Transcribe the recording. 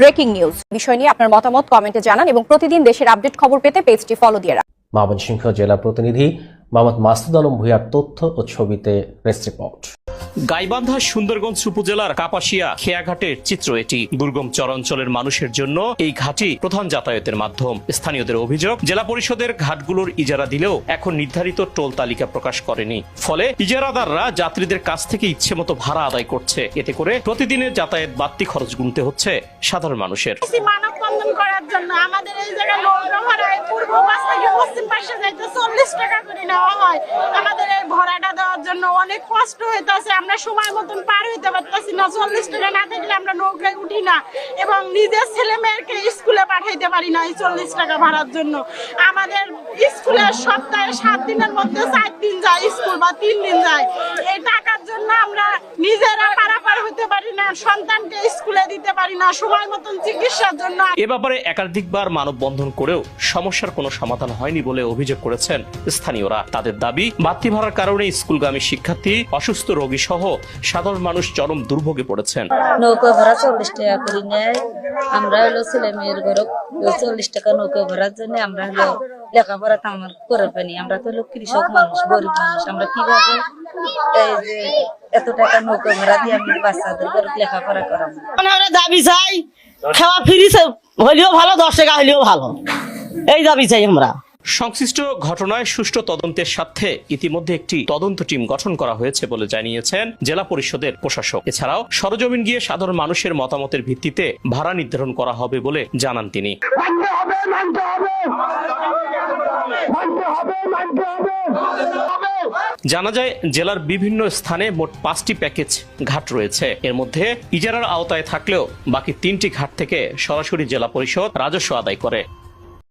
Breaking news বিষয় নিয়ে আপনার মতামত কমেন্টে জানান এবং প্রতিদিন দেশের আপডেট খবর পেতে পেজটি ফলো দিয়ে রাখুন। ময়মনসিংহ জেলা প্রতিনিধি মোহাম্মদ মাসুদ আলম ভূঁইয়ার তথ্য ও ছবিতে প্রেস রিপোর্ট। গাইবান্ধা সুন্দরগঞ্জ উপজেলার কাপাসিয়া খেয়াঘাটের চিত্র এটি। দুর্গম চরাঞ্চলের মানুষের জন্য এই ঘাটই প্রধান যাতায়াতের মাধ্যম। স্থানীয়দের অভিযোগ, জেলা পরিষদের ঘাটগুলোর ইজারা দিলেও এখন নির্ধারিত টোল তালিকা প্রকাশ করেনি। ফলে ইজারাদাররা যাত্রীদের কাছ থেকে ইচ্ছে মতো ভাড়া আদায় করছে। এতে করে প্রতিদিনের যাতায়াত বাড়তি খরচ গুনতে হচ্ছে সাধারণ মানুষের। মানববন্ধন করার জন্য আমাদের এই জায়গায় নৌকা ভাড়ায় পূর্ব পাশ থেকে পশ্চিম পাশে যাইতে 40 টাকা করে নেওয়া হয়। আমাদের এই ভাড়াটা দেওয়ার জন্য অনেক কষ্ট হইতেছে। আমরা সময় মতন পার হইতে পারতেছি না। 40 টাকা না থাকলে আমরা নৌকায় উঠি না এবং নিজের ছেলে মেয়েকে স্কুলে পাঠাইতে পারি না এই 40 টাকা ভাড়ার জন্য। আমাদের স্কুলে সপ্তাহে 7 দিনের মধ্যে 4 দিন যায় স্কুল বা 3 দিন যায়। এই টাকার জন্য আমরা নিজেরা পারাপার হতে পারি না, সন্তানকে স্কুলে দিতে পারি না, সময় মতন চিকিৎসার জন্য। এ ব্যাপারে একাধিকবার মানববন্ধন করেও সমস্যার কোনো সমাধান হয়নি বলে অভিযোগ করেছেন স্থানীয়রা। তাদের দাবি, বাড়তি ভাড়ার কারণে স্কুলগামী শিক্ষার্থী, অসুস্থ রোগী সহ সাধারণ মানুষ চরম দুর্ভোগে পড়েছেন। নৌকা ভাড়া 40 টাকা করে নেয়। আমরা হলো ছেলে মেয়ের ঘরে 40 টাকা নৌকা ভাড়ার জন্য আমরা হলো লেখাপড়া আমার করে পানি। আমরা তো হলো কৃষক মানুষ, গরিব মানুষ। আমরা কিভাবে এই যে এত টাকা নৌকা ভাড়া দিয়ে আমি বাচ্চাদের ঘরে লেখাপড়া করাবো? আমরা দাবি চাই, খাওয়া ফ্রি হলেও ভালো, 10 টাকা হলেও ভালো, এই দাবি চাই আমরা। সংশ্লিষ্ট ঘটনায় সুষ্ঠু তদন্তের স্বার্থে ইতিমধ্যে একটি তদন্ত টিম গঠন করা হয়েছে বলে জানিয়েছেন জেলা পরিষদের প্রশাসক। এছাড়াও সরজমিন গিয়ে সাধারণ মানুষের মতামতের ভিত্তিতে ভাড়া নির্ধারণ করা হবে বলে জানান তিনি। জানা যায়, জেলার বিভিন্ন স্থানে মোট 5টি প্যাকেজ ঘাট রয়েছে। এর মধ্যে ইজারার আওতায় থাকলেও বাকি 3টি ঘাট থেকে সরাসরি জেলা পরিষদ রাজস্ব আদায় করে।